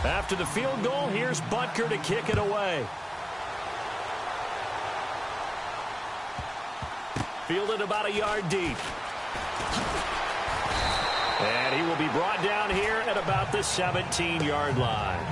After the field goal, here's Butker to kick it away. Fielded about a yard deep. And he will be brought down here at about the 17-yard line.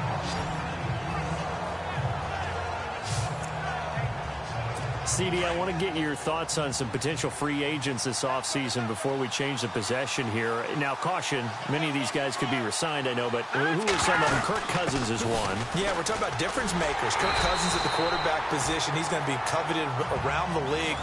CD, I want to get your thoughts on some potential free agents this offseason before we change the possession here. Now, caution, many of these guys could be re-signed, I know, but who are some of them? Kirk Cousins is one. Yeah, we're talking about difference makers. Kirk Cousins at the quarterback position. He's going to be coveted around the league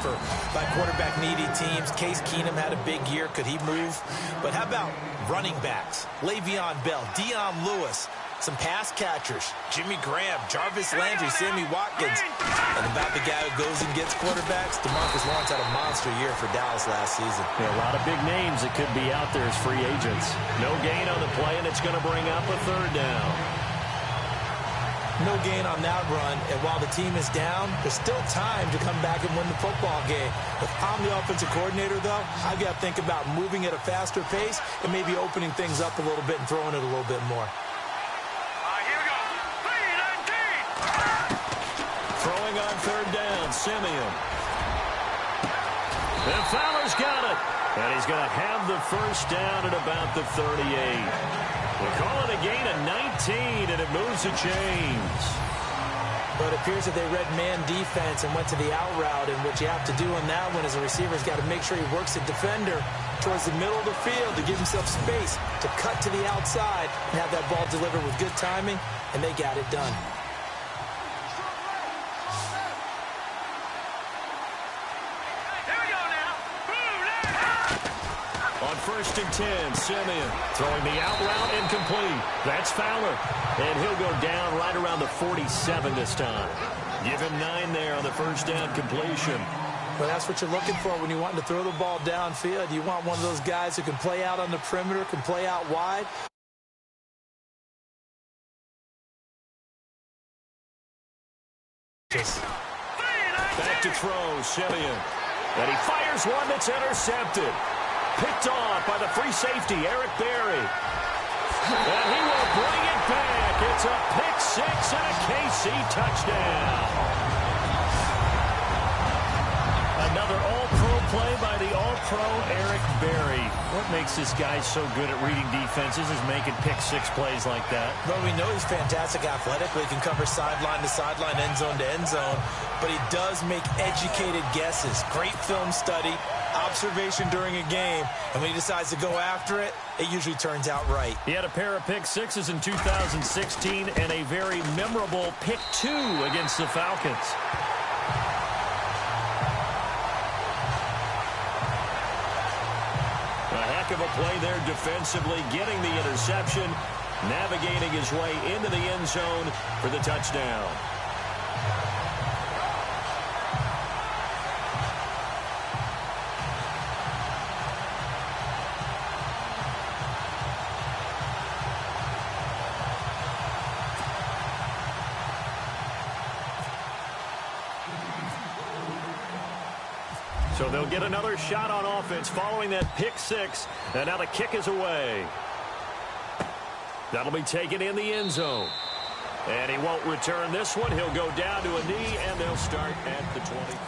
by quarterback-needy teams. Case Keenum had a big year. Could he move? But how about running backs? Le'Veon Bell, Dion Lewis, some pass catchers, Jimmy Graham, Jarvis Landry, Sammy Watkins, and about the guy who goes and gets quarterbacks, DeMarcus Lawrence had a monster year for Dallas last season. Yeah, a lot of big names that could be out there as free agents. No gain on the play, and it's going to bring up a third down. No gain on that run, and while the team is down, there's still time to come back and win the football game. If I'm the offensive coordinator, though, I've got to think about moving at a faster pace and maybe opening things up a little bit and throwing it a little bit more. Throwing on third down, Simeon. And Fowler's got it. And he's going to have the first down at about the 38. We'll call it a gain of 19, and it moves the chains. But it appears that they read man defense and went to the out route, and what you have to do on that one as a receiver is got to make sure he works the defender towards the middle of the field to give himself space to cut to the outside and have that ball delivered with good timing, and they got it done. On 1st and 10, Simeon throwing the out route incomplete. That's Fowler. And he'll go down right around the 47 this time. Give him 9 there on the first down completion. Well, that's what you're looking for when you want to throw the ball downfield. You want one of those guys who can play out on the perimeter, can play out wide. Back to throw, Simeon. And he fires one that's intercepted. Picked off by the free safety, Eric Berry. And he will bring it back. It's a pick six and a KC touchdown. Another all-pro play by the all-pro Eric Berry. What makes this guy so good at reading defenses is making pick six plays like that. Well, we know he's fantastic athletically. He can cover sideline to sideline, end zone to end zone. But he does make educated guesses. Great film study, observation during a game. And when he decides to go after it, it usually turns out right. He had a pair of pick sixes in 2016 and a very memorable pick two against the Falcons. Of a play there defensively, getting the interception, navigating his way into the end zone for the touchdown. So they'll get another shot on offense following that pick six. And now the kick is away. That'll be taken in the end zone. And he won't return this one. He'll go down to a knee, and they'll start at the 25.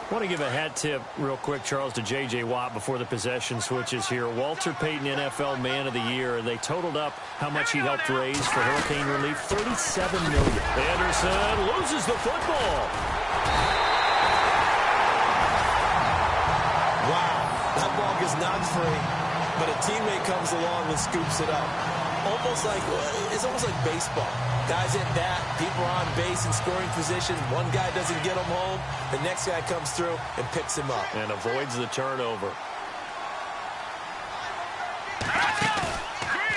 I want to give a hat tip real quick, Charles, to J.J. Watt before the possession switches here. Walter Payton, NFL Man of the Year. They totaled up how much he helped raise for hurricane relief, $37 million. Anderson loses the football. Wow, that ball gets knocked free, but a teammate comes along and scoops it up. It's almost like baseball. Guys at bat, people are on base in scoring position. One guy doesn't get him home. The next guy comes through and picks him up. And avoids the turnover.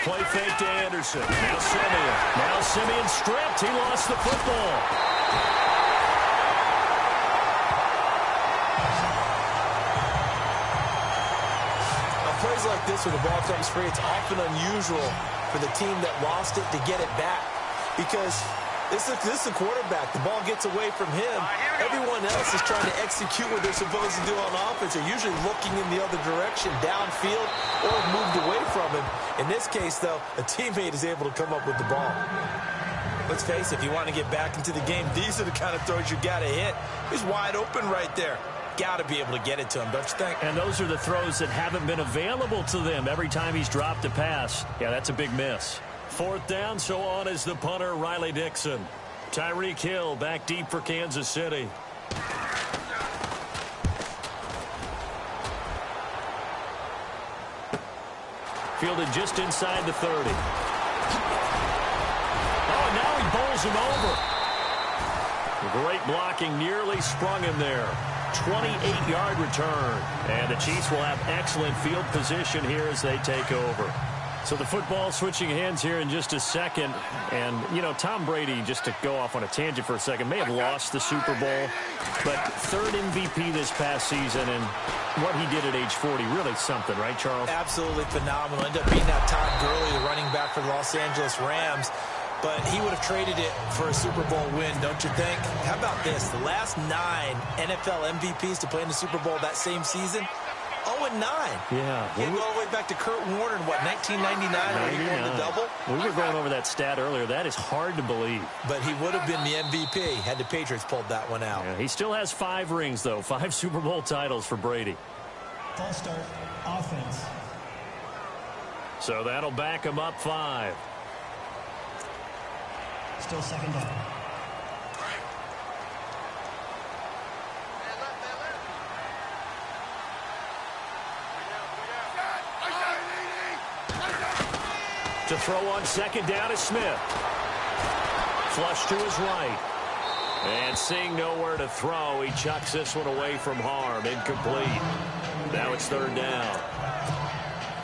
Play fake to Anderson. Now Simeon. Now Simeon stripped. He lost the football. On plays like this where the ball comes free, it's often unusual for the team that lost it to get it back. Because this is the quarterback. The ball gets away from him, Everyone else is trying to execute what they're supposed to do on offense. They're usually looking in the other direction, downfield, or moved away from him. In this case, though, a teammate is able to come up with the ball. Let's face it, if you want to get back into the game, these are the kind of throws you got to hit. He's wide open right there. Got to be able to get it to him, don't you think? And those are the throws that haven't been available to them every time he's dropped a pass. Yeah, that's a big miss. 4th down, so on is the punter, Riley Dixon. Tyreek Hill back deep for Kansas City. Fielded just inside the 30. Oh, and now he bowls him over. Great blocking, nearly sprung him there. 28-yard return. And the Chiefs will have excellent field position here as they take over. So the football switching hands here in just a second. And, you know, Tom Brady, just to go off on a tangent for a second, may have lost the Super Bowl. But 3rd MVP this past season, and what he did at age 40, really something, right, Charles? Absolutely phenomenal. Ended up beating out Todd Gurley, the running back for the Los Angeles Rams. But he would have traded it for a Super Bowl win, don't you think? How about this? The last 9 NFL MVPs to play in the Super Bowl that same season, 0-9. Yeah. He go all the way back to Kurt Warner in, what, 1999 when he won the double? We were going over that stat earlier. That is hard to believe. But he would have been the MVP had the Patriots pulled that one out. Yeah, he still has 5 rings, though. 5 Super Bowl titles for Brady. False start, offense. So that'll back him up 5. Still 2nd down. To throw on 2nd down is Smith. Flush to his right. And seeing nowhere to throw, he chucks this one away from harm. Incomplete. Now it's 3rd down.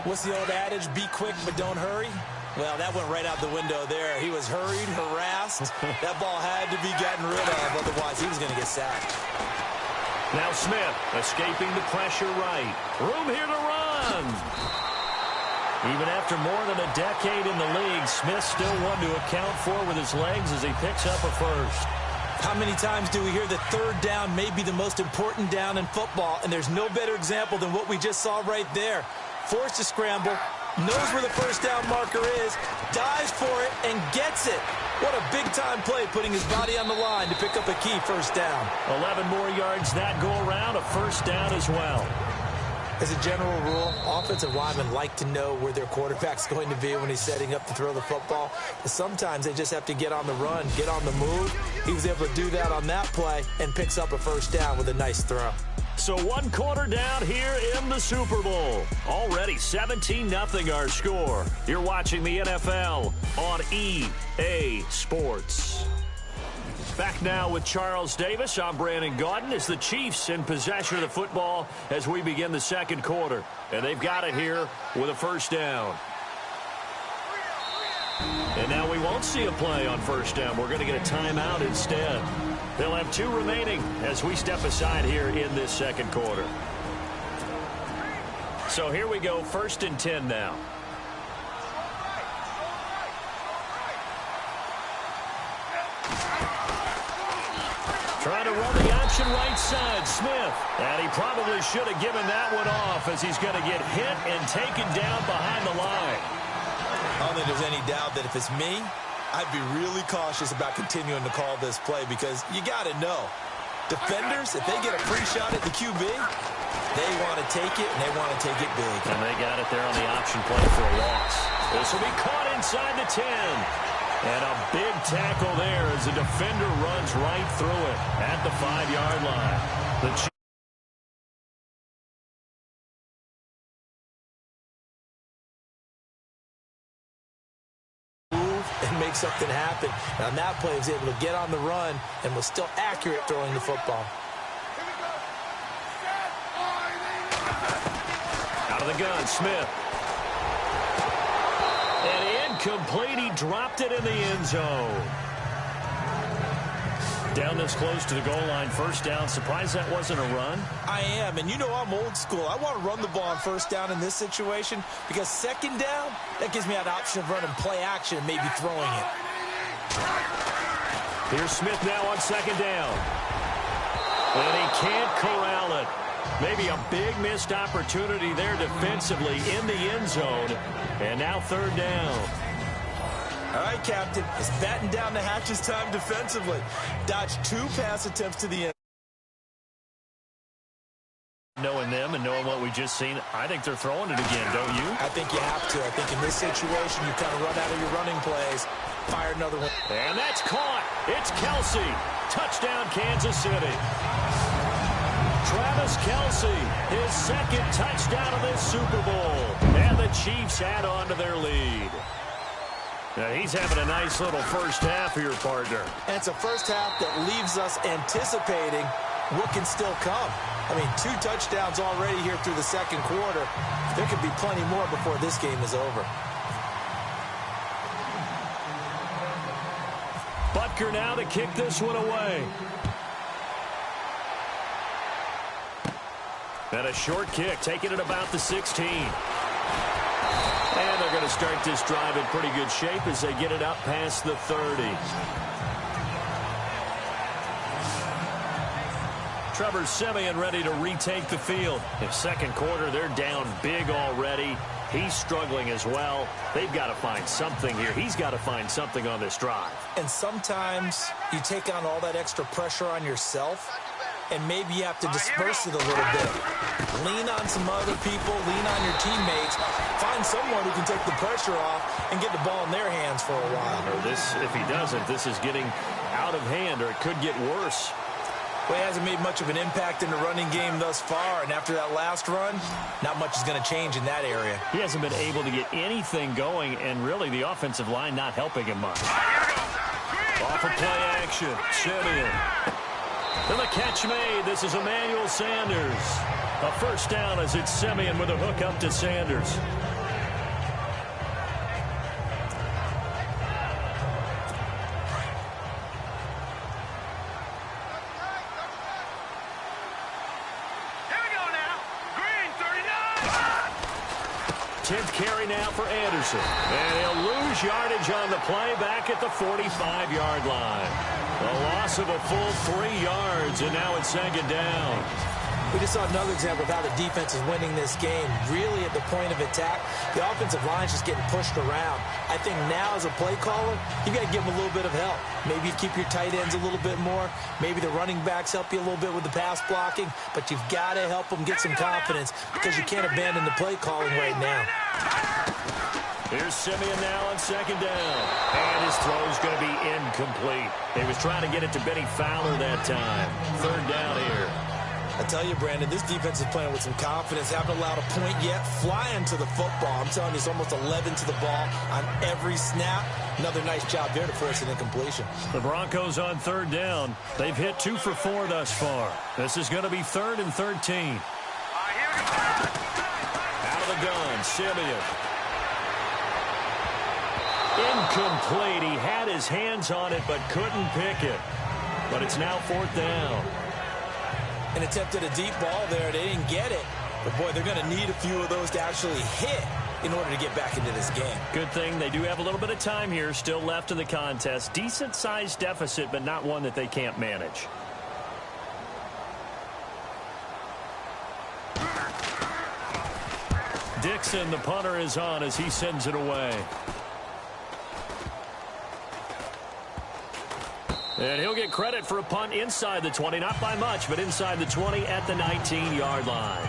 What's the old adage? Be quick, but don't hurry. Well, that went right out the window there. He was hurried, harassed. That ball had to be gotten rid of, otherwise he was going to get sacked. Now Smith escaping the pressure right. Room here to run. Even after more than a decade in the league, Smith still one to account for with his legs as he picks up a first. How many times do we hear that 3rd down may be the most important down in football, and there's no better example than what we just saw right there. Forced to scramble, knows where the 1st down marker is, dives for it, and gets it. What a big-time play, putting his body on the line to pick up a key 1st down. 11 more yards that go around, a 1st down as well. As a general rule, offensive linemen like to know where their quarterback's going to be when he's setting up to throw the football. But sometimes they just have to get on the run, get on the move. He was able to do that on that play and picks up a 1st down with a nice throw. So 1 quarter down here in the Super Bowl. Already 17-0 our score. You're watching the NFL on EA Sports. Back now with Charles Davis. I'm Brandon Gaudin as the Chiefs in possession of the football as we begin the 2nd quarter. And they've got it here with a 1st down. And now we won't see a play on 1st down. We're going to get a timeout instead. They'll have 2 remaining as we step aside here in this 2nd quarter. So here we go, 1st and 10 now. Trying to run the option right side, Smith. And he probably should have given that one off as he's going to get hit and taken down behind the line. I don't think there's any doubt that if it's me, I'd be really cautious about continuing to call this play because you got to know. Defenders, if they get a free shot at the QB, they want to take it, and they want to take it big. And they got it there on the option play for a loss. This will be caught inside the 10. And a big tackle there as the defender runs right through it at the 5-yard line. The and make something happen. And on that play, he was able to get on the run and was still accurate throwing the football. Out of the gun, Smith. And incomplete. He dropped it in the end zone. Down this close to the goal line, 1st down. Surprised that wasn't a run? I am, and you know I'm old school. I want to run the ball on 1st down in this situation because 2nd down, that gives me an option of running play action and maybe throwing it. Here's Smith now on 2nd down. can't corral it. Maybe a big missed opportunity there defensively in the end zone. And now third down. All right, Captain. It's batten down the hatches time defensively. Dodged 2 pass attempts to the end. Knowing them and knowing what we just seen, I think they're throwing it again, don't you? I think you have to. I think in this situation, you kind of run out of your running plays. Fire another one. And that's caught. It's Kelsey. Touchdown, Kansas City. Travis Kelsey, his second touchdown of this Super Bowl. And the Chiefs add on to their lead. Now he's having a nice little first half here, partner. And it's a first half that leaves us anticipating what can still come. I mean, 2 touchdowns already here through the second quarter. There could be plenty more before this game is over. Butker now to kick this one away. And a short kick, taking it about the 16. And they're going to start this drive in pretty good shape as they get it up past the 30. Trevor Siemian ready to retake the field. In second quarter, they're down big already. He's struggling as well. They've got to find something here. He's got to find something on this drive. And sometimes you take on all that extra pressure on yourself, and maybe you have to disperse it a little bit. Lean on some other people, lean on your teammates. Find someone who can take the pressure off and get the ball in their hands for a while. Or this, if he doesn't, this is getting out of hand, or it could get worse. Well, he hasn't made much of an impact in the running game thus far, and after that last run, not much is going to change in that area. He hasn't been able to get anything going, and really the offensive line not helping him much. Off of play action, Siemian. And the catch made. This is Emmanuel Sanders. A first down as it's Siemian with a hook up to Sanders. Carry now for Anderson. And he'll lose yardage on the play back at the 45-yard line. A loss of a full 3 yards, and now it's second down. We just saw another example of how the defense is winning this game. Really at the point of attack, the offensive line's just getting pushed around. I think now as a play caller, you got to give them a little bit of help. Maybe you keep your tight ends a little bit more. Maybe the running backs help you a little bit with the pass blocking. But you've got to help them get some confidence because you can't abandon the play calling right now. Here's Siemian now on second down. And his throw's going to be incomplete. He was trying to get it to Benny Fowler that time. Third down here. I tell you, Brandon, this defense is playing with some confidence. Haven't allowed a point yet. Flying to the football. I'm telling you, it's almost 11 to the ball on every snap. Another nice job there to force an incompletion. The Broncos on third down. They've hit 2 for 4 thus far. This is going to be 3rd and 13. Out of the gun, Siemian. Incomplete. He had his hands on it but couldn't pick it. But it's now 4th down. And attempted a deep ball there. They didn't get it. But, boy, they're going to need a few of those to actually hit in order to get back into this game. Good thing they do have a little bit of time here still left in the contest. Decent-sized deficit, but not one that they can't manage. Dixon, the punter, is on as he sends it away. And he'll get credit for a punt inside the 20, not by much, but inside the 20 at the 19-yard line.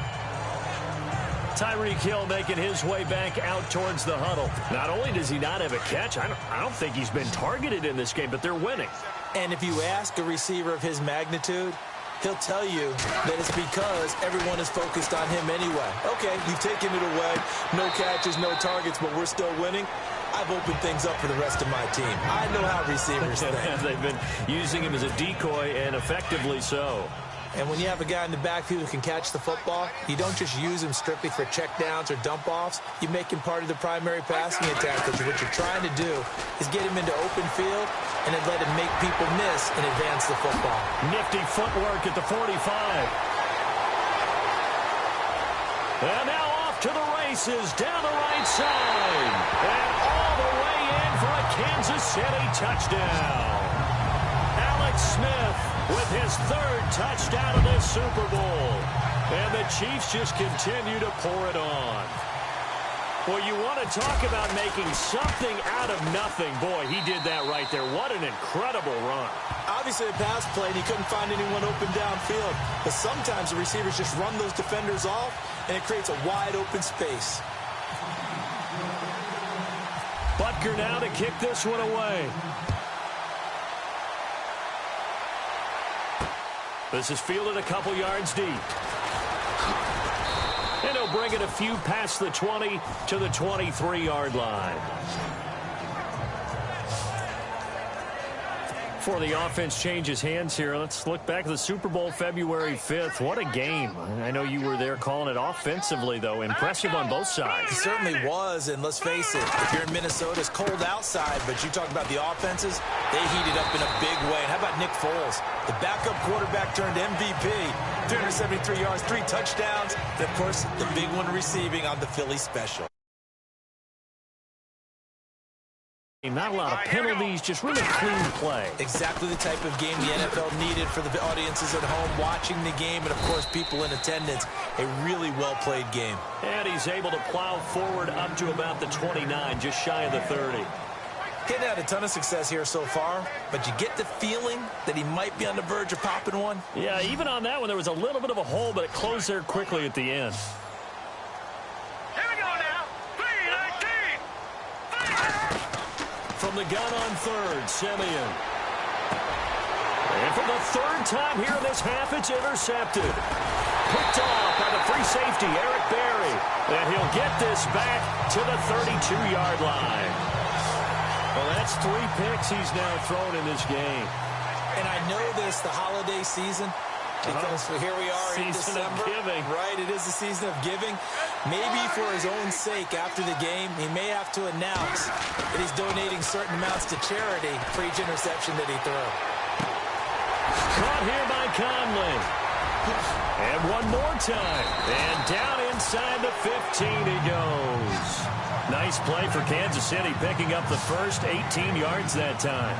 Tyreek Hill making his way back out towards the huddle. Not only does he not have a catch, I don't think he's been targeted in this game, but they're winning. And if you ask a receiver of his magnitude, he'll tell you that it's because everyone is focused on him anyway. Okay, you've taken it away. No catches, no targets, but we're still winning. I've opened things up for the rest of my team. I know how receivers think. They've been using him as a decoy, and effectively so. And when you have a guy in the backfield who can catch the football, you don't just use him strictly for checkdowns or dump-offs. You make him part of the primary passing attack, because what you're trying to do is get him into open field and then let him make people miss and advance the football. Nifty footwork at the 45. And now off to the races down the right side. And all the way in for a Kansas City touchdown. Alex Smith with his third touchdown of this Super Bowl. And the Chiefs just continue to pour it on. Well, you want to talk about making something out of nothing. Boy, he did that right there. What an incredible run. Obviously a pass play, and he couldn't find anyone open downfield. But sometimes the receivers just run those defenders off, and it creates a wide open space. Butker now to kick this one away. This is fielded a couple yards deep. And he'll bring it a few past the 20 to the 23-yard line. Before the offense changes hands here, let's look back at the Super Bowl February 5th. What a game. I know you were there calling it offensively, though. Impressive on both sides. It certainly was, and let's face it, if you're in Minnesota, it's cold outside, but you talk about the offenses, they heated up in a big way. And how about Nick Foles? The backup quarterback turned MVP, 373 yards, 3 touchdowns, and, of course, the big one receiving on the Philly special. Not a lot of penalties, just really clean play. Exactly the type of game the NFL needed for the audiences at home watching the game and, of course, people in attendance. A really well-played game. And he's able to plow forward up to about the 29, just shy of the 30. Hadn't had a ton of success here so far, but you get the feeling that he might be on the verge of popping one. Yeah, even on that one, there was a little bit of a hole, but it closed there quickly at the end. From the gun on third, Simeon. And for the third time here in this half, it's intercepted. Picked off by the free safety, Eric Berry. And he'll get this back to the 32-yard line. Well, that's 3 picks he's now thrown in this game. And I know this, the holiday season, because here we are in December. Season of giving. Right, it is the season of giving. Maybe for his own sake after the game, he may have to announce that he's donating certain amounts to charity for each interception that he threw. Caught here by Conley. And one more time. And down inside the 15 he goes. Nice play for Kansas City, picking up the first 18 yards that time.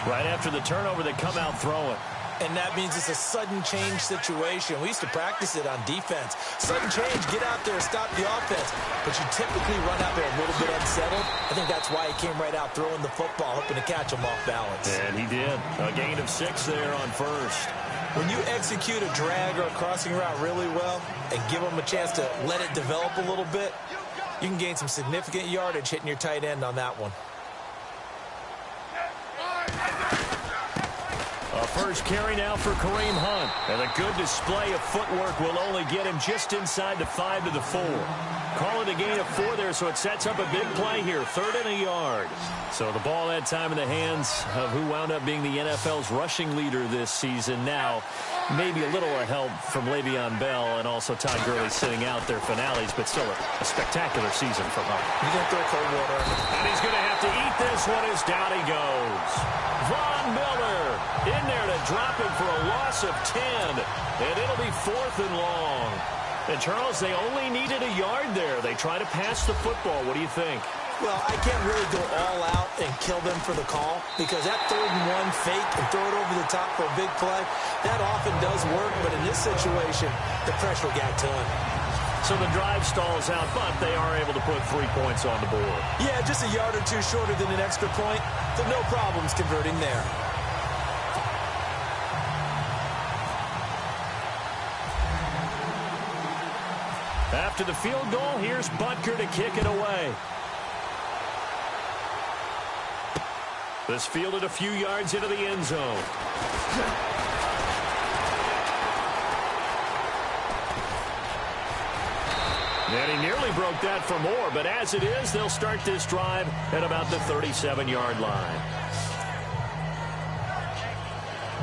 Right after the turnover, they come out throwing. And that means it's a sudden change situation. We used to practice it on defense. Sudden change, get out there, stop the offense. But you typically run out there a little bit unsettled. I think that's why he came right out throwing the football, hoping to catch him off balance. And he did. A gain of 6 there on first. When you execute a drag or a crossing route really well and give them a chance to let it develop a little bit, you can gain some significant yardage hitting your tight end on that one. A first carry now for Kareem Hunt. And a good display of footwork will only get him just inside the 5 to the 4. Call it a gain of 4 there, so it sets up a big play here. 3rd and a yard. So the ball that time in the hands of who wound up being the NFL's rushing leader this season. Now, maybe a little help from Le'Veon Bell and also Todd Gurley sitting out their finales, but still a spectacular season for Hunt. He's going to throw cold water. And he's going to have to eat this one as down he goes. Von Miller in there to drop him for a loss of 10. And it'll be 4th and long. And, Charles, they only needed a yard there. They try to pass the football. What do you think? Well, I can't really go all out and kill them for the call because that 3rd and 1 fake and throw it over the top for a big play, that often does work. But in this situation, the pressure got to him. So the drive stalls out, but they are able to put 3 points on the board. Yeah, just a yard or 2 shorter than an extra point, so no problems converting there. After the field goal, here's Butker to kick it away. This fielded a few yards into the end zone. And he nearly broke that for more, but as it is, they'll start this drive at about the 37-yard line.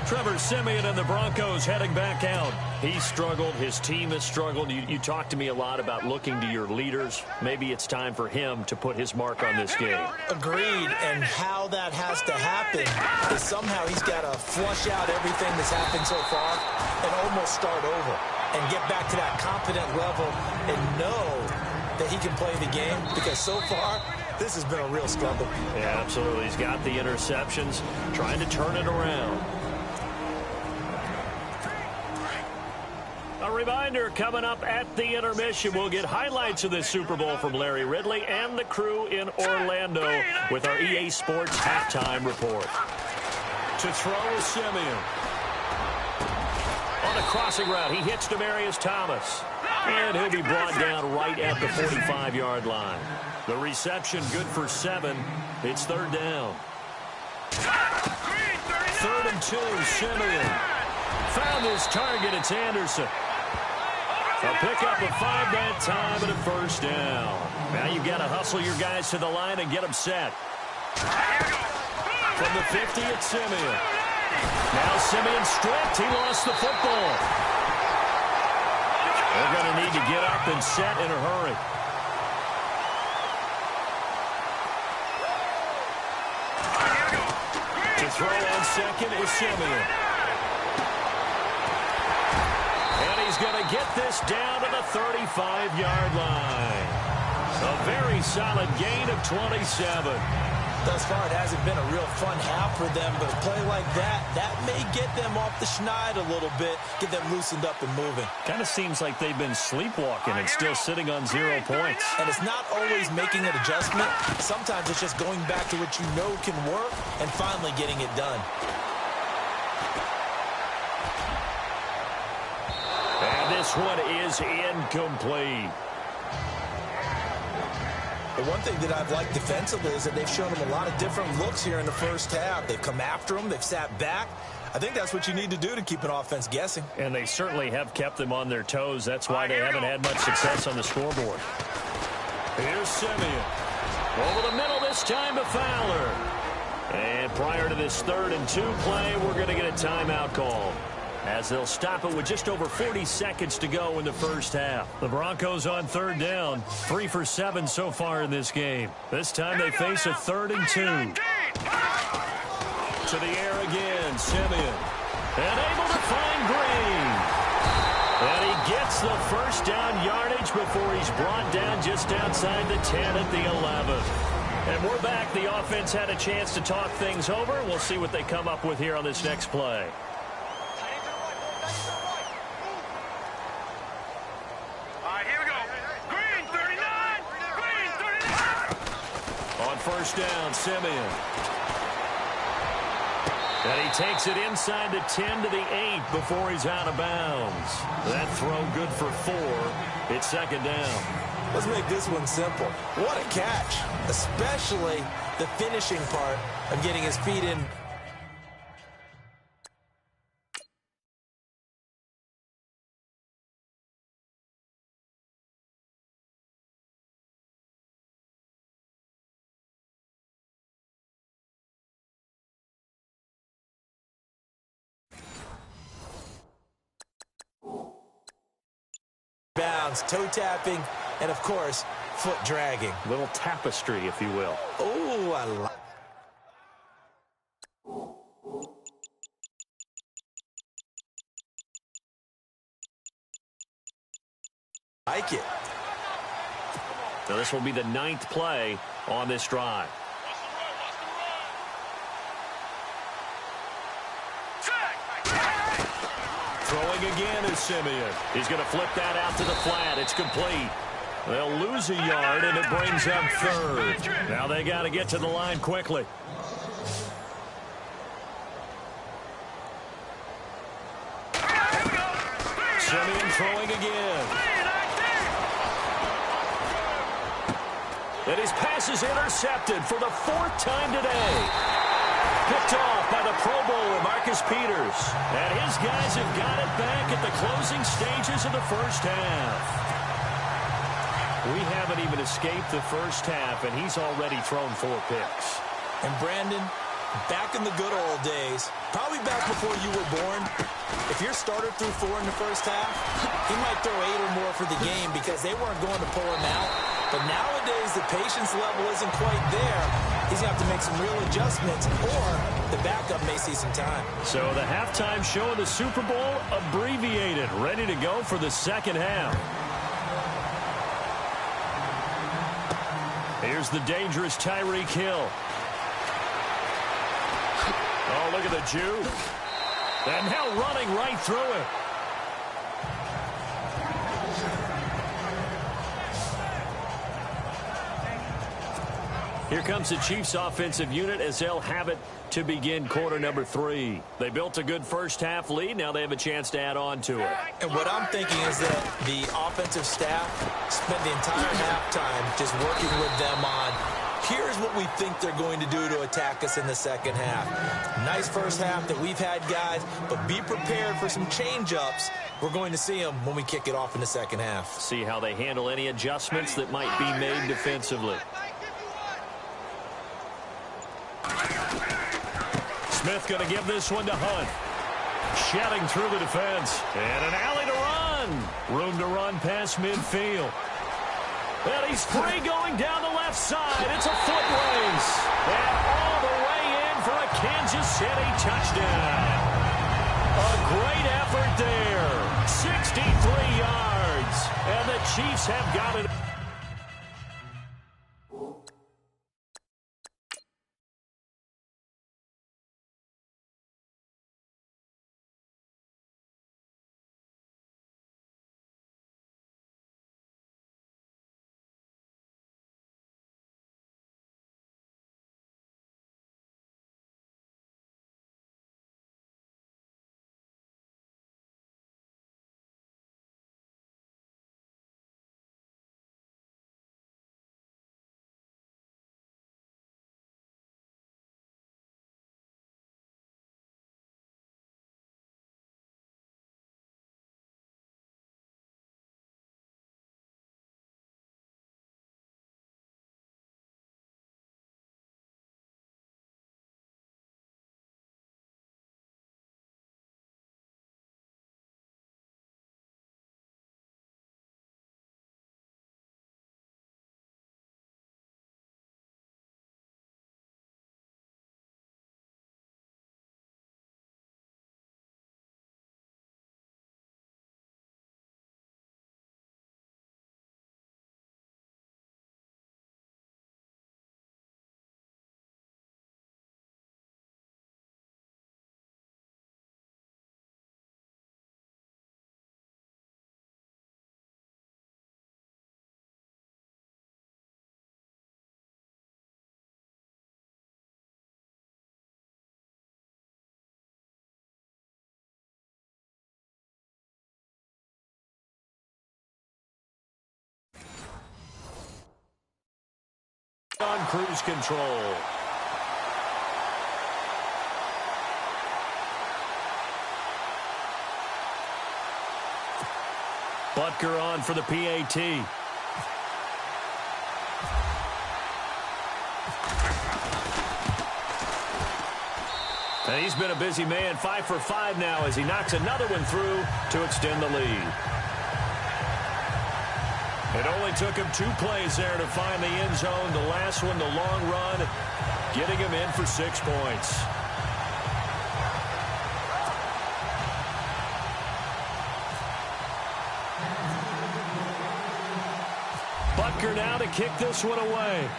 Trevor Simeon and the Broncos heading back out. He struggled. His team has struggled. You talked to me a lot about looking to your leaders. Maybe it's time for him to put his mark on this game. Agreed. And how that has to happen is somehow he's got to flush out everything that's happened so far and almost start over and get back to that confident level and know that he can play the game because so far this has been a real struggle. Yeah, absolutely. He's got the interceptions, trying to turn it around. A reminder, coming up at the intermission, we'll get highlights of this Super Bowl from Larry Ridley and the crew in Orlando with our EA Sports halftime report. To throw is Simeon. On a crossing route, he hits Demaryius Thomas. And he'll be brought down right at the 45-yard line. The reception good for 7. It's third down. 3rd and 2, Simeon. Found his target, it's Anderson. A pickup of 5 that time and a first down. Now you've got to hustle your guys to the line and get them set. From the 50, it's Simeon. Now Simeon stripped. He lost the football. They're going to need to get up and set in a hurry. To throw on second is Simeon. And he's going to get this down to the 35-yard line. A very solid gain of 27. Thus far, it hasn't been a real fun half for them, but a play like that may get them off the schneid a little bit, get them loosened up and moving. Kind of seems like they've been sleepwalking and still sitting on 0 points. And it's not always making an adjustment. Sometimes it's just going back to what you know can work and finally getting it done. And this one is incomplete. The one thing that I've liked defensively is that they've shown them a lot of different looks here in the first half. They've come after them. They've sat back. I think that's what you need to do to keep an offense guessing. And they certainly have kept them on their toes. That's why they haven't had much success on the scoreboard. Here's Simeon. Over the middle this time to Fowler. And prior to this 3rd and 2 play, we're going to get a timeout call, as they'll stop it with just over 40 seconds to go in the first half. The Broncos on 3rd down, 3 for 7 so far in this game. This time they face a 3rd and 2. To the air again, Simeon. And able to find Green. And he gets the first down yardage before he's brought down just outside the 10 at the 11. And we're back. The offense had a chance to talk things over. We'll see what they come up with here on this next play. First down, Simeon. And he takes it inside the 10 to the 8 before he's out of bounds. That throw good for 4. It's 2nd down. Let's make this one simple. What a catch, especially the finishing part of getting his feet in. Bounds, toe tapping, and of course, foot dragging. Little tapestry, if you will. Oh, I like it. Now this will be the 9th play on this drive. Throwing again is Simeon. He's going to flip that out to the flat. It's complete. They'll lose a yard, and it brings up 3rd. Now they got to get to the line quickly. Simeon throwing again. And his pass is intercepted for the 4th time today. Picked off by the Pro Bowler, Marcus Peters. And his guys have got it back at the closing stages of the first half. We haven't even escaped the first half, and he's already thrown 4 picks. And Brandon, back in the good old days, probably back before you were born, if your starter threw 4 in the first half, he might throw 8 or more for the game because they weren't going to pull him out. But nowadays, the patience level isn't quite there. He's going to have to make some real adjustments, or the backup may see some time. So the halftime show of the Super Bowl abbreviated, ready to go for the second half. Here's the dangerous Tyreek Hill. Oh, look at the Jew. And now running right through it. Here comes the Chiefs offensive unit as they'll have it to begin quarter number 3. They built a good first half lead. Now they have a chance to add on to it. And what I'm thinking is that the offensive staff spent the entire halftime just working with them on, here's what we think they're going to do to attack us in the second half. Nice first half that we've had, guys, but be prepared for some change-ups. We're going to see them when we kick it off in the second half. See how they handle any adjustments that might be made defensively. Smith going to give this one to Hunt. Shedding through the defense. And an alley to run. Room to run past midfield. And he's free going down the left side. It's a foot race. And all the way in for a Kansas City touchdown. A great effort there. 63 yards. And the Chiefs have got it. On cruise control. Butker on for the PAT. And he's been a busy man, 5 for 5 now as he knocks another one through to extend the lead. It only took him 2 plays there to find the end zone. The last one, the long run, getting him in for 6 points. Butker now to kick this one away.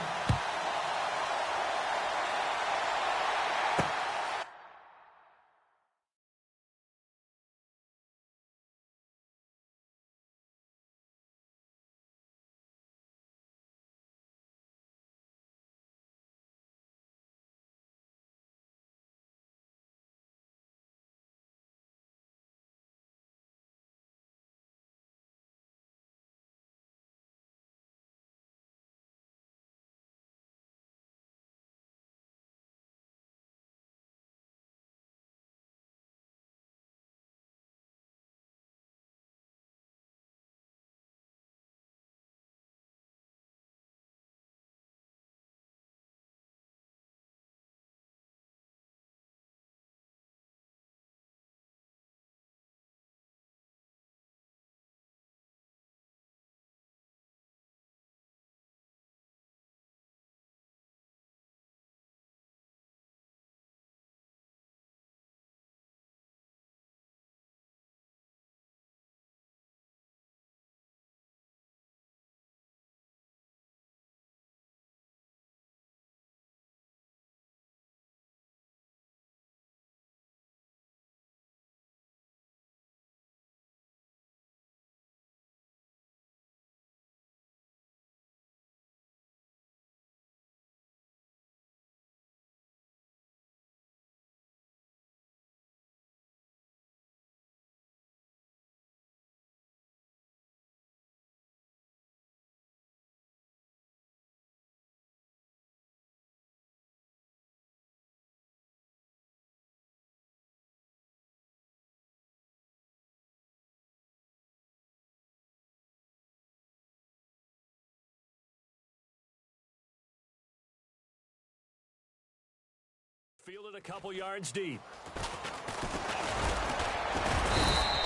Fielded a couple yards deep.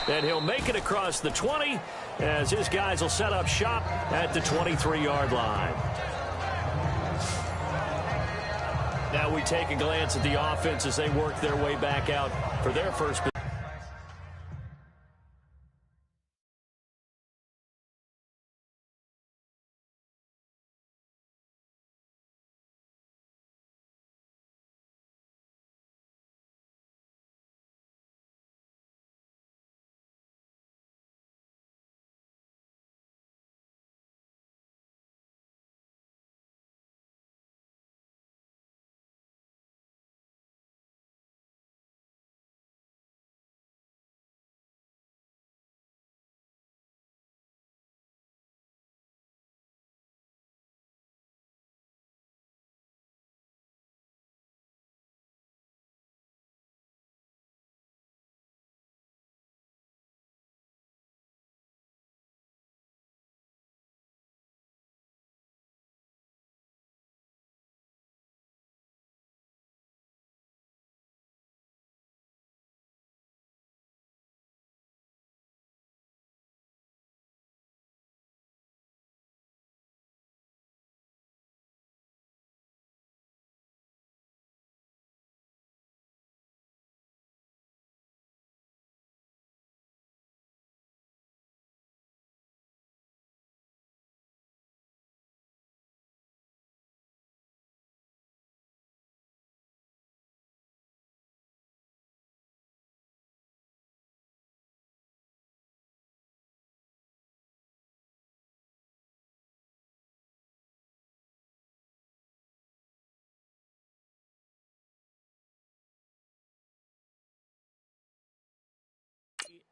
And he'll make it across the 20 as his guys will set up shop at the 23-yard line. Now we take a glance at the offense as they work their way back out for their first.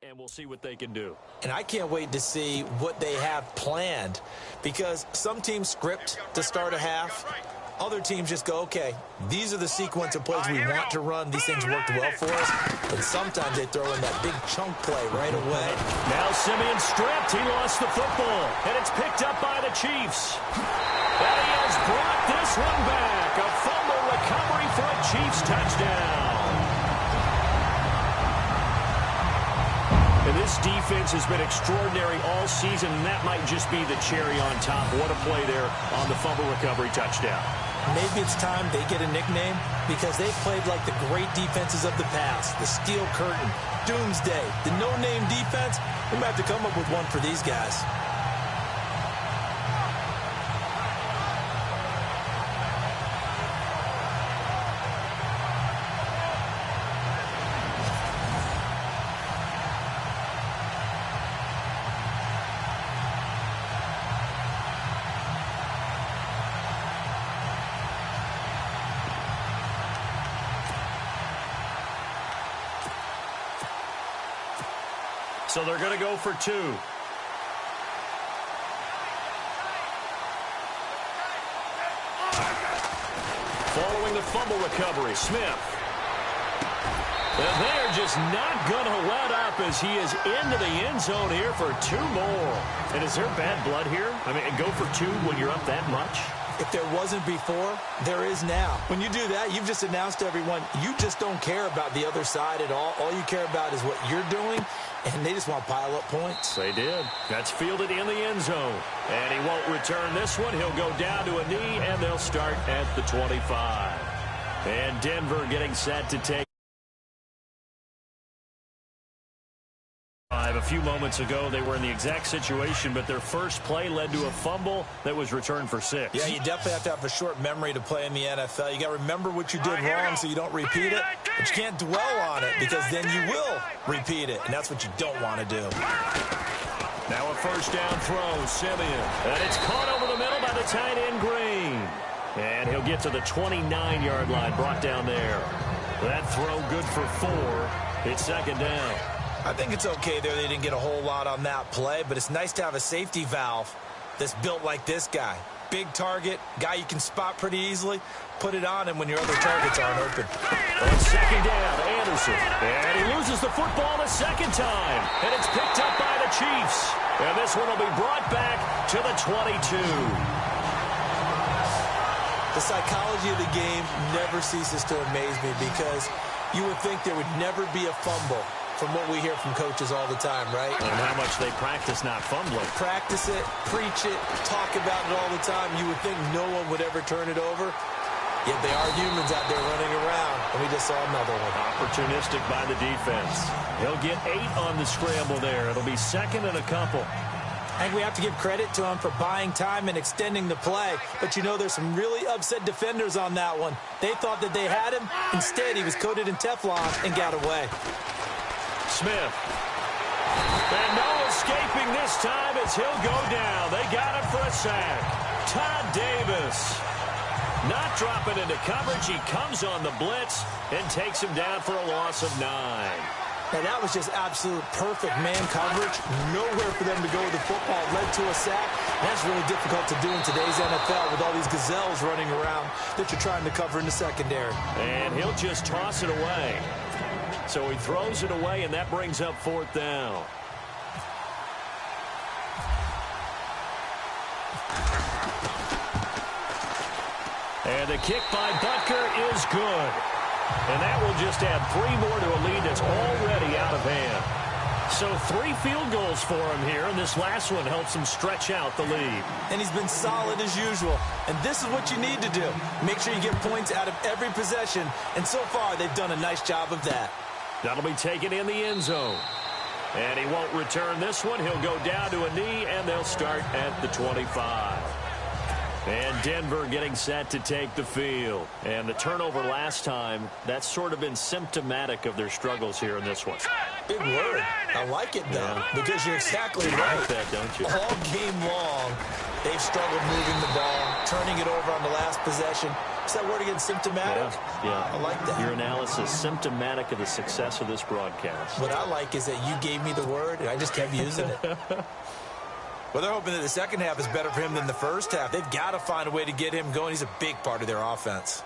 And we'll see what they can do. And I can't wait to see what they have planned, because some teams script to start a half. Other teams just go, okay, these are the sequence of plays we want to run. These things worked well for us. And sometimes they throw in that big chunk play right away. Now Simeon stripped. He lost the football. And it's picked up by the Chiefs. And he has brought this one back. A fumble recovery for a Chiefs touchdown. And this defense has been extraordinary all season, and that might just be the cherry on top. What a play there on the fumble recovery touchdown. Maybe it's time they get a nickname, because they've played like the great defenses of the past. The Steel Curtain, Doomsday, the no-name defense. We might have to come up with one for these guys. So they're going to go for two. Following the fumble recovery, Smith. And they're just not going to let up as he is into the end zone here for two more. And is there bad blood here? I mean, go for two when you're up that much? If there wasn't before, there is now. When you do that, you've just announced to everyone, you just don't care about the other side at all. All you care about is what you're doing, and they just want to pile up points. They did. That's fielded in the end zone. And he won't return this one. He'll go down to a knee, and they'll start at the 25. And Denver getting set to take. A few moments ago, they were in the exact situation, but their first play led to a fumble that was returned for 6. Yeah, you definitely have to have a short memory to play in the NFL. You got to remember what you did wrong so you don't repeat it, but you can't dwell on it, because then you will repeat it, and that's what you don't want to do. Now a first down throw, Simeon, and it's caught over the middle by the tight end Green. And he'll get to the 29-yard line, brought down there. That throw good for 4. It's second down. I think it's okay there. They didn't get a whole lot on that play, but it's nice to have a safety valve that's built like this guy. Big target, guy you can spot pretty easily. Put it on him when your other targets aren't open. On second down, Anderson. And he loses the football a second time. And it's picked up by the Chiefs. And this one will be brought back to the 22. The psychology of the game never ceases to amaze me because you would think there would never be a fumble from what we hear from coaches all the time, right? And how much they practice not fumbling. Practice it, preach it, talk about it all the time. You would think no one would ever turn it over. Yet they are humans out there running around, and we just saw another one. Opportunistic by the defense. He'll get 8 on the scramble there. It'll be second and a couple. I think we have to give credit to him for buying time and extending the play. But you know, there's some really upset defenders on that one. They thought that they had him. Instead, he was coated in Teflon and got away. Smith. And no escaping this time as he'll go down. They got him for a sack. Todd Davis. Not dropping into coverage. He comes on the blitz and takes him down for a loss of 9. Now, that was just absolute perfect man coverage. Nowhere for them to go with the football. Led to a sack. That's really difficult to do in today's NFL with all these gazelles running around that you're trying to cover in the secondary. And he'll just toss it away. So he throws it away, and that brings up 4th down. And the kick by Butker is good. And that will just add 3 more to a lead that's already out of hand. So 3 field goals for him here, and this last one helps him stretch out the lead. And he's been solid as usual. And this is what you need to do. Make sure you get points out of every possession. And so far, they've done a nice job of that. That'll be taken in the end zone. And he won't return this one. He'll go down to a knee, and they'll start at the 25. And Denver getting set to take the field. And the turnover last time, that's sort of been symptomatic of their struggles here in this one. Big word. I like it, though, because you're exactly right. You like that, don't you? All game long, they've struggled moving the ball, turning it over on the last possession. Is that word again, symptomatic? Yeah. I like that. Your analysis, symptomatic of the success of this broadcast. What I like is that you gave me the word, and I just kept using it. Well, they're hoping that the second half is better for him than the first half. They've got to find a way to get him going. He's a big part of their offense.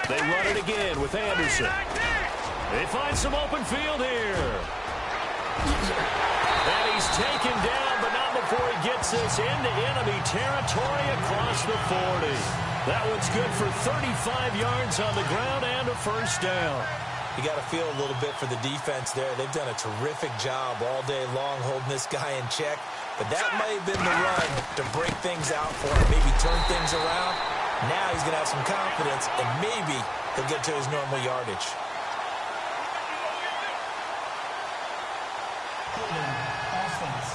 They run it again with Anderson. They find some open field here. And he's taken down, but not before he gets this into enemy territory across the 40. That one's good for 35 yards on the ground and a first down. You got to feel a little bit for the defense there. They've done a terrific job all day long holding this guy in check. But that may have been the run to break things out for him, maybe turn things around. Now he's going to have some confidence, and maybe he'll get to his normal yardage. Offense.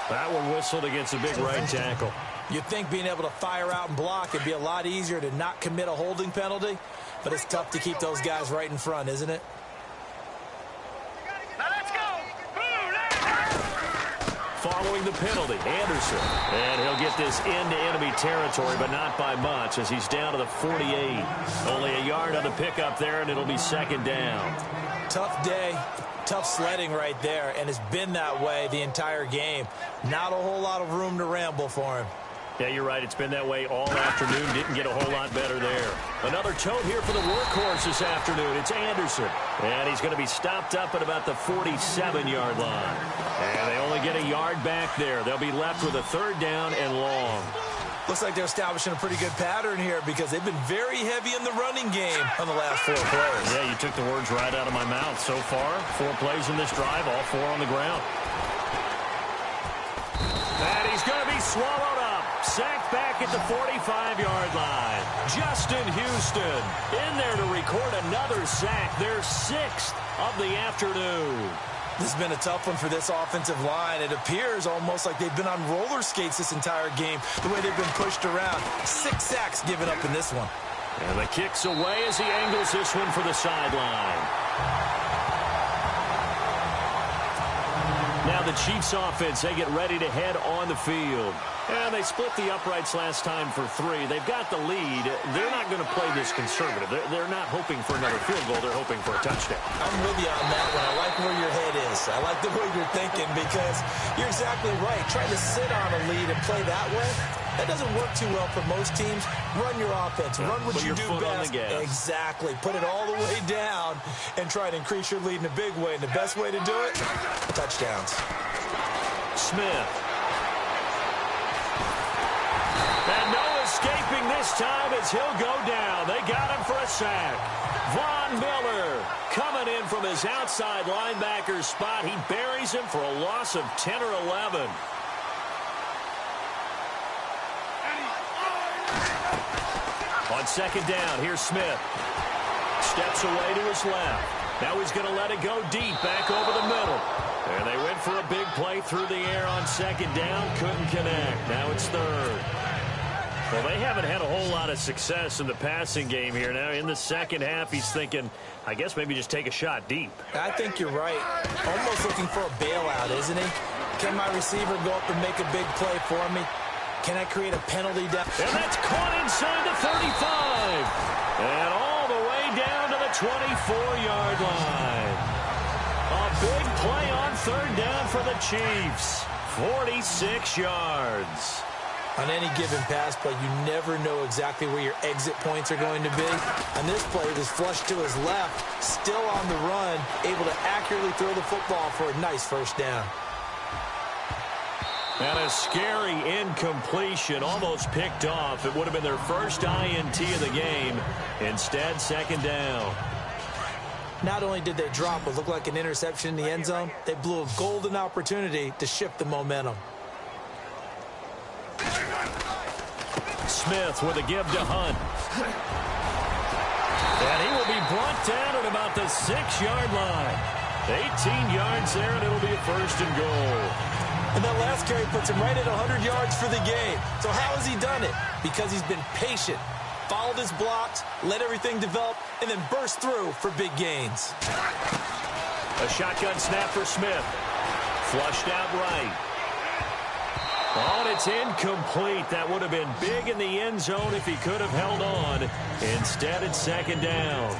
That one whistled against a big right tackle. You'd think being able to fire out and block would be a lot easier to not commit a holding penalty, but it's tough to keep those guys right in front, isn't it? Following the penalty, Anderson. And he'll get this into enemy territory, but not by much as he's down to the 48. Only a yard on the pickup there, and it'll be second down. Tough day, tough sledding right there, and it's been that way the entire game. Not a whole lot of room to ramble for him. Yeah, you're right. It's been that way all afternoon. Didn't get a whole lot better there. Another tote here for the workhorse this afternoon. It's Anderson. And he's going to be stopped up at about the 47-yard line. And they only get a yard back there. They'll be left with a third down and long. Looks like they're establishing a pretty good pattern here because they've been very heavy in the running game on the last 4 plays. Yeah, you took the words right out of my mouth. So far, 4 plays in this drive, all 4 on the ground. And he's going to be swallowed up. Sacked back at the 45-yard line. Justin Houston in there to record another sack. Their 6th of the afternoon. This has been a tough one for this offensive line. It appears almost like they've been on roller skates this entire game, the way they've been pushed around. 6 sacks given up in this one. And the kick's away as he angles this one for the sideline. Now the Chiefs offense, they get ready to head on the field. And they split the uprights last time for 3. They've got the lead. They're not going to play this conservative. They're not hoping for another field goal. They're hoping for a touchdown. I'm with you on that one. I like where your head is. I like the way you're thinking because you're exactly right. Trying to sit on a lead and play that way, that doesn't work too well for most teams. Run your offense. Run what you do best. Exactly. Put it all the way down and try to increase your lead in a big way. And the best way to do it, touchdowns. Smith. And no escaping this time as he'll go down. They got him for a sack. Von Miller coming in from his outside linebacker spot. He buries him for a loss of 10 or 11. On second down, here's Smith. Steps away to his left. Now he's going to let it go deep, back over the middle. And they went for a big play through the air on second down. Couldn't connect. Now it's third. Well, they haven't had a whole lot of success in the passing game here. Now in the second half, he's thinking, I guess maybe just take a shot deep. I think you're right. Almost looking for a bailout, isn't he? Can my receiver go up and make a big play for me? Can I create a penalty down? And that's caught inside the 35. And all the way down to the 24-yard line. A big play on third down for the Chiefs. 46 yards. On any given pass play, you never know exactly where your exit points are going to be. On this play, it was flushed to his left, still on the run, able to accurately throw the football for a nice first down. And a scary incompletion, almost picked off. It would have been their first INT of the game. Instead, second down. Not only did they drop what looked like an interception in the end zone, they blew a golden opportunity to shift the momentum. Smith with a give to Hunt. And he will be brought down at about the 6-yard line. 18 yards there, and it'll be a first and goal. And that last carry puts him right at 100 yards for the game. So how has he done it? Because he's been patient, followed his blocks, let everything develop, and then burst through for big gains. A shotgun snap for Smith. Flushed out right. Oh, and it's incomplete. That would have been big in the end zone if he could have held on. Instead, it's second down.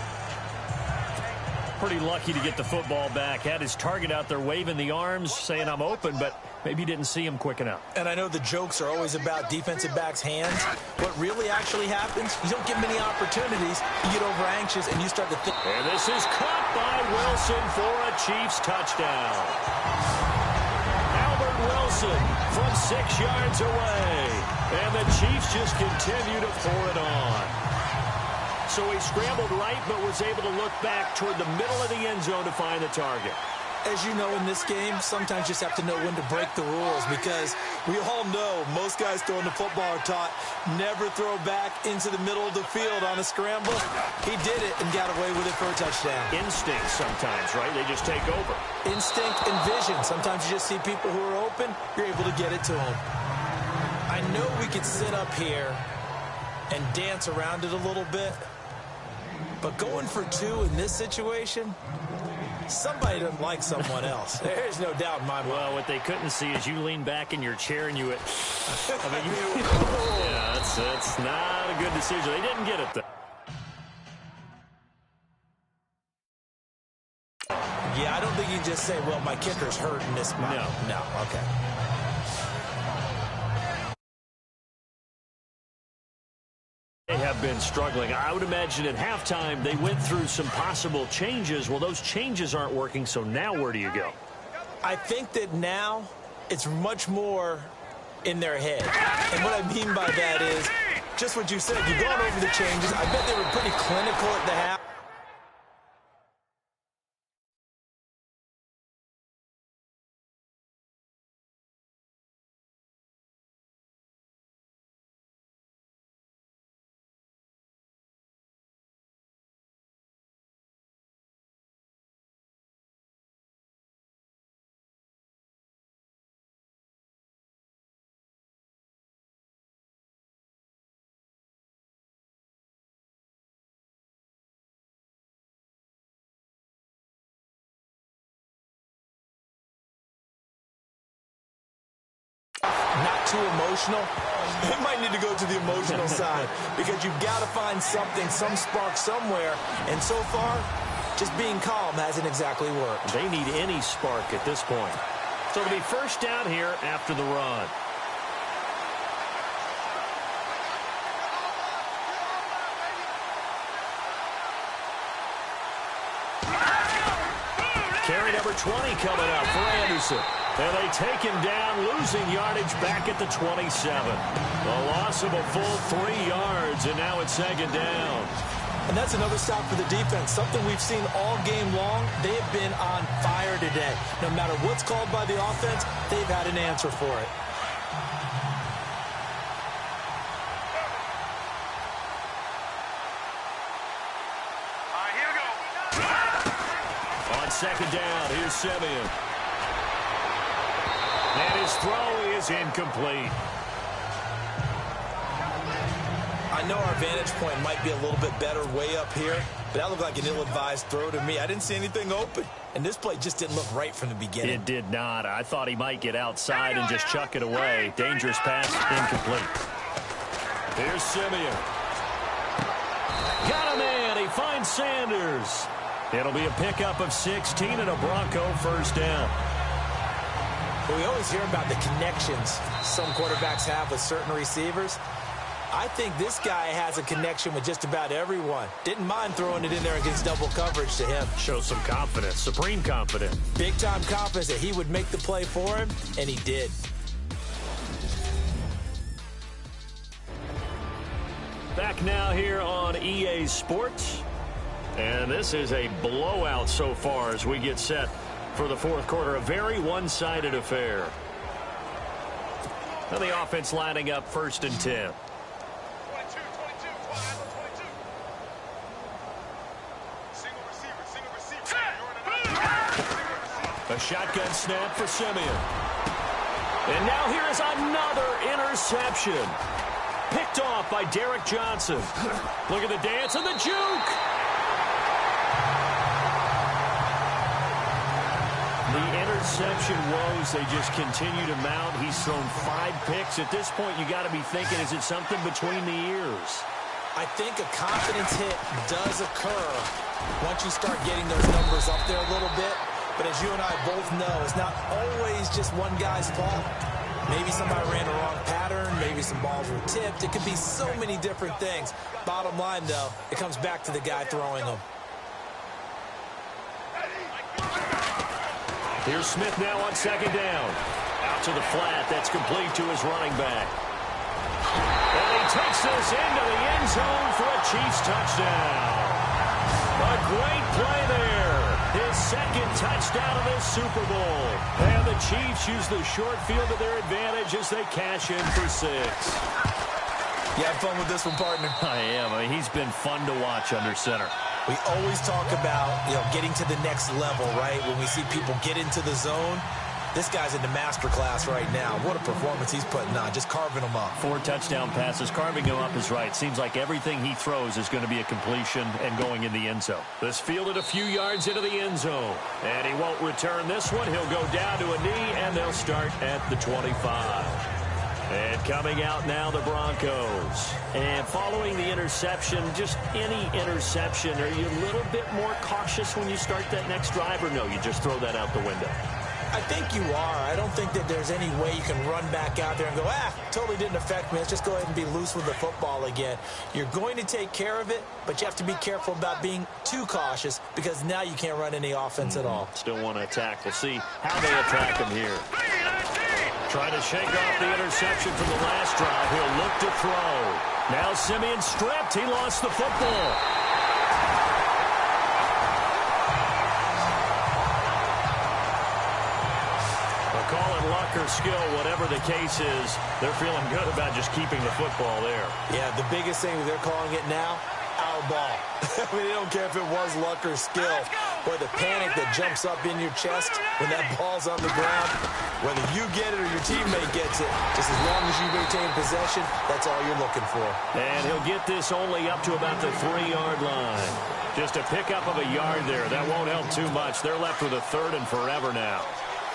Pretty lucky to get the football back. Had his target out there waving the arms, saying I'm open, but maybe didn't see him quick enough. And I know the jokes are always about defensive backs' hands. What really actually happens, you don't get many opportunities, you get over anxious, and you start to think. And this is caught by Wilson for a Chiefs touchdown. Wilson from 6 yards away. And the Chiefs just continue to pour it on. So he scrambled right, but was able to look back toward the middle of the end zone to find the target. As you know, in this game, sometimes you just have to know when to break the rules, because we all know most guys throwing the football are taught never throw back into the middle of the field on a scramble. He did it and got away with it for a touchdown. Instinct sometimes, right? They just take over. Instinct and vision. Sometimes you just see people who are open, you're able to get it to them. I know we could sit up here and dance around it a little bit, but going for two in this situation, somebody doesn't like someone else. There's no doubt in my mind. Well, what they couldn't see is you lean back in your chair and you yeah, that's not a good decision. They didn't get it, though. Yeah, I don't think you can just say, well, my kicker's hurt in this spot. No, okay. They have been struggling. I would imagine at halftime they went through some possible changes. Well, those changes aren't working, so now where do you go? I think that now it's much more in their head. And what I mean by that is just what you said. You've gone over the changes. I bet they were pretty clinical at the half. Not too emotional. They might need to go to the emotional side, because you've got to find something, some spark somewhere. And so far, just being calm hasn't exactly worked. They need any spark at this point. So it'll be first down here after the run. Carry number 20 coming up for Anderson. And they take him down, losing yardage back at the 27. A loss of a full 3 yards, and now it's second down. And that's another stop for the defense, something we've seen all game long. They have been on fire today. No matter what's called by the offense, they've had an answer for it. On second down, here's Simeon. And his throw is incomplete. I know our vantage point might be a little bit better way up here, but that looked like an ill-advised throw to me. I didn't see anything open, and this play just didn't look right from the beginning. It did not. I thought he might get outside and just chuck it away. Dangerous pass, incomplete. Here's Simeon. Got a man. He finds Sanders. It'll be a pickup of 16 and a Bronco first down. Well, we always hear about the connections some quarterbacks have with certain receivers. I think this guy has a connection with just about everyone. Didn't mind throwing it in there against double coverage to him. Shows some confidence, supreme confidence. Big-time confidence that he would make the play for him, and he did. Back now here on EA Sports. And this is a blowout so far as we get set for the fourth quarter. A very one-sided affair. Now the offense lining up first and 10. A shotgun snap for Simeon. And now here is another interception. Picked off by Derek Johnson. Look at the dance and the juke. The interception woes, they just continue to mount. He's thrown 5 picks. At this point, you got to be thinking, is it something between the ears? I think a confidence hit does occur once you start getting those numbers up there a little bit. But as you and I both know, it's not always just one guy's fault. Maybe somebody ran the wrong pattern. Maybe some balls were tipped. It could be so many different things. Bottom line, though, it comes back to the guy throwing them. Here's Smith now on second down. Out to the flat. That's complete to his running back. And he takes this into the end zone for a Chiefs touchdown. A great play there. His second touchdown of this Super Bowl. And the Chiefs use the short field to their advantage as they cash in for 6. You had fun with this one, partner? I am. I mean, he's been fun to watch under center. We always talk about, getting to the next level, right? When we see people get into the zone, this guy's in the master class right now. What a performance he's putting on, just carving them up. 4 touchdown passes. Carving him up is right. Seems like everything he throws is going to be a completion and going in the end zone. This fielded a few yards into the end zone. And he won't return this one. He'll go down to a knee, and they'll start at the 25. And coming out now, the Broncos. And following the interception, just any interception, are you a little bit more cautious when you start that next drive, or no, you just throw that out the window? I think you are. I don't think that there's any way you can run back out there and go, totally didn't affect me. Let's just go ahead and be loose with the football again. You're going to take care of it, but you have to be careful about being too cautious because now you can't run any offense at all. Still want to attack. We'll see how they attack him here. Trying to shake off the interception from the last drive. He'll look to throw. Now Simeon stripped. He lost the football. Call it luck or skill, whatever the case is, they're feeling good about just keeping the football there. Yeah, the biggest thing that they're calling it now, our ball. I mean, they don't care if it was luck or skill, or the panic that jumps up in your chest when that ball's on the ground. Whether you get it or your teammate gets it, just as long as you maintain possession, that's all you're looking for. And he'll get this only up to about the 3-yard line. Just a pickup of a yard there. That won't help too much. They're left with a 3rd and forever now.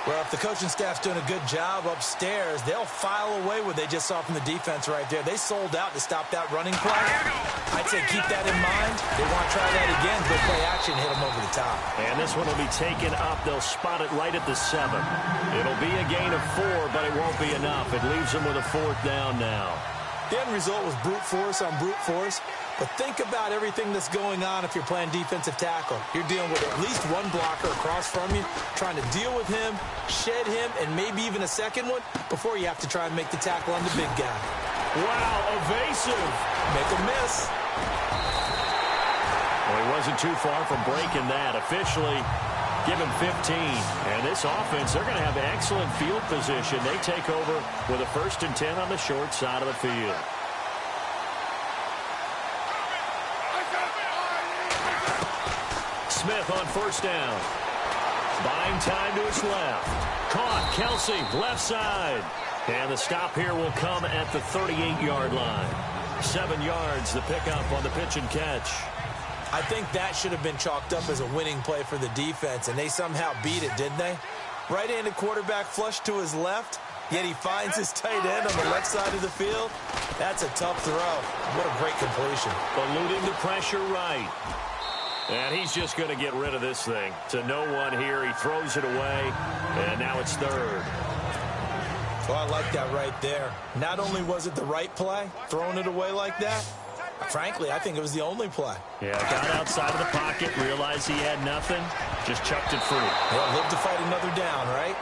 Well, if the coaching staff's doing a good job upstairs, they'll file away what they just saw from the defense right there. They sold out to stop that running play. I'd say keep that in mind. They want to try that again. Go play action, hit them over the top. And this one will be taken up. They'll spot it right at the 7. It'll be a gain of 4, but it won't be enough. It leaves them with a 4th down now. The end result was brute force on brute force. But think about everything that's going on if you're playing defensive tackle. You're dealing with at least one blocker across from you, trying to deal with him, shed him, and maybe even a second one before you have to try and make the tackle on the big guy. Wow, evasive. Make a miss. Well, he wasn't too far from breaking that. Officially, give him 15. And this offense, they're going to have excellent field position. They take over with a 1st and 10 on the short side of the field. Smith on 1st down. Buying time to his left. Caught. Kelsey, left side. And the stop here will come at the 38-yard line. 7 yards, the pickup on the pitch and catch. I think that should have been chalked up as a winning play for the defense, and they somehow beat it, didn't they? Right-handed quarterback flush to his left, yet he finds his tight end on the left side of the field. That's a tough throw. What a great completion. Eluding the pressure right. And he's just going to get rid of this thing. To no one here. He throws it away, and now it's 3rd. Well, I like that right there. Not only was it the right play, throwing it away like that, frankly, I think it was the only play. Yeah, got outside of the pocket, realized he had nothing, just chucked it free. Yeah, live to fight another down, right?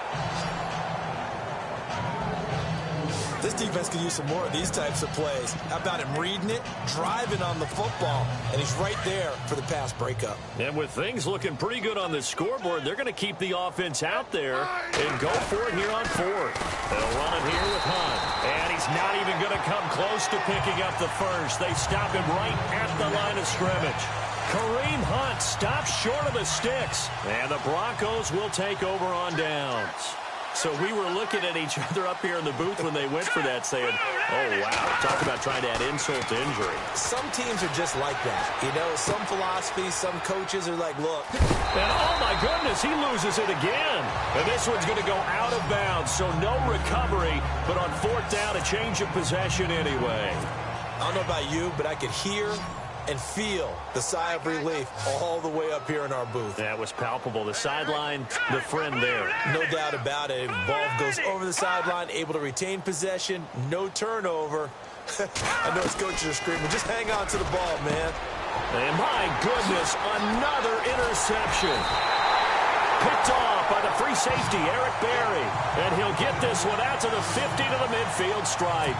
This defense could use some more of these types of plays. How about him reading it, driving on the football, and he's right there for the pass breakup. And with things looking pretty good on the scoreboard, they're going to keep the offense out there and go for it here on 4th. They'll run it here with Hunt. And he's not even going to come close to picking up the 1st. They stop him right at the line of scrimmage. Kareem Hunt stops short of the sticks. And the Broncos will take over on downs. So we were looking at each other up here in the booth when they went for that saying, oh, wow, talk about trying to add insult to injury. Some teams are just like that. You know, some philosophies, some coaches are like, look. And oh, my goodness, he loses it again. And this one's going to go out of bounds, so no recovery, but on 4th down, a change of possession anyway. I don't know about you, but I could hear and feel the sigh of relief all the way up here in our booth. That was palpable. The sideline, the friend there. No doubt about it. Ball goes over the sideline, able to retain possession, no turnover. I know his coaches are screaming, just hang on to the ball, man. And my goodness, another interception. Picked off by the free safety, Eric Berry. And he'll get this one out to the 50 to the midfield stripe.